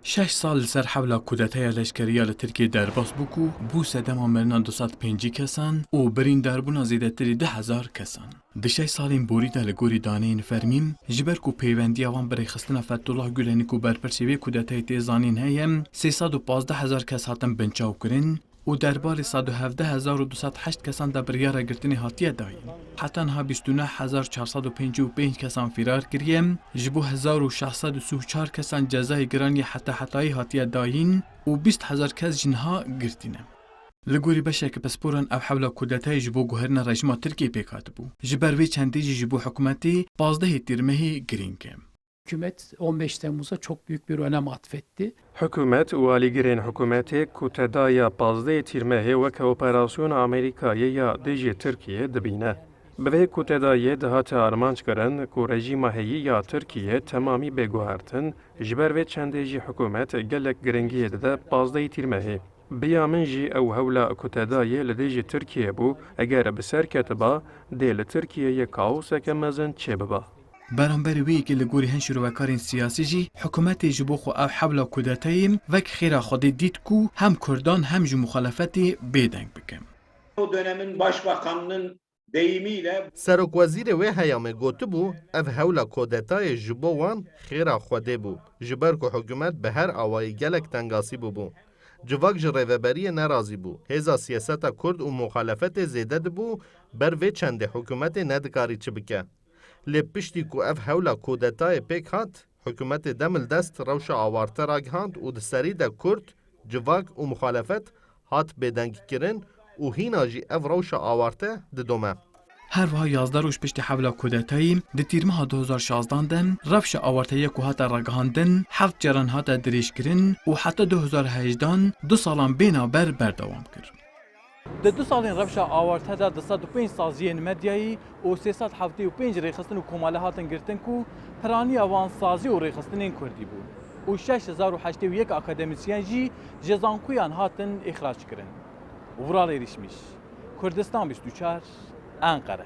6 سال لسر حولا کودتای لشکریه لترکیه درباس بکو بو سدما مرنا 205 کسان و برین دربونا زیدتری 10,000 کسان. ده 6 سالین بوریده لگوری دانین فرمیم جبر کو پیوندی آوان برای خستن فتولاه گلنی کو برپرسیوی کودتای تیزانین هیم 315,000 کس هاتن بنچاو کرن و دربار 117,208 کسان در بریاره گرتنی هاتیه داین. حتی انها 29,455 کسان فرار کریم، جبو 1,634 کسان جزای گرانی حتی هاتیه داین و 20,000 کس جنها گرتینه. لگوری بشه که پسپوران او حول کودتای جبو گوهرنا رژیما ترکیه پیکات بو. جبروی چندیجی جبو حکومتی 15 تیرمهی گرینکه. Hükümet 15 Temmuz'a çok büyük bir önem atfetti. Hükümet و aligerên hikûmetê ku tedaya 15 tîrmehê weke operasyona Amerîkayê ya dijî Tirkiye dibîne. Bi vê ku tedayê dihate armanc ku rejîma heyî ya Tirkiye temamî bêguhertin, ji ber vê çendê jî hikûmet gelek giringiyê dide 15 tîrmehê. Biya min jî ew hewla ku tedayê li dijî Tirkiye bû, eger bi ser ketiba, dê li Tirkiyeyê kaoseke mezin çêbiba. برانبر وی که لگوری هن شروعکارین سیاسی جی حکومت جبو خو او حولا کودتاییم وک خیره خودی دید کو هم کردان هم جو مخالفتی بیدنگ بکم. O dönemin başbakanının deyimiyle Serokwezîrê wê heyamê gotibû ev hewla kodetayê ji bo wan xêra Xwedê bû ji ber ku hikûmet bi her awayî gelek tengasî bûbû. Civak ji rêveberiyê nerazî bû. Hêza siyaseta Kurd û muxalefetê zêde dibû ber vê çendê hikûmetê nedikarî çi bike. Lê piştî ku ev hewla kodetayê pêk hat, hikûmetê demil dest rewşa awarte ragihand û di serî de Kurd, civak û muxalefet hat bêdengkirin û hîna jî ev rewşa awarte didome. هر وها 11 روز پشت حولا کودتاییم دی تیرمها 2016 دن رفش آوارتیه که هاتا رگهاندن 7 جران هاتا دریش کرن و حتی 2018 2 سالان بینا بردوام کرد. د 2 سالین رفشا آوارته دا 205 سازیین مدیایی و 375 ریخستن و کماله هاتن گرتن کو پرانی اوان سازی و ریخستن کردی بود و 6081 اکادمیسیان جی جزانکویان هاتن اخراج کرن. ورال ایریشمیش کردستان 24 انقره.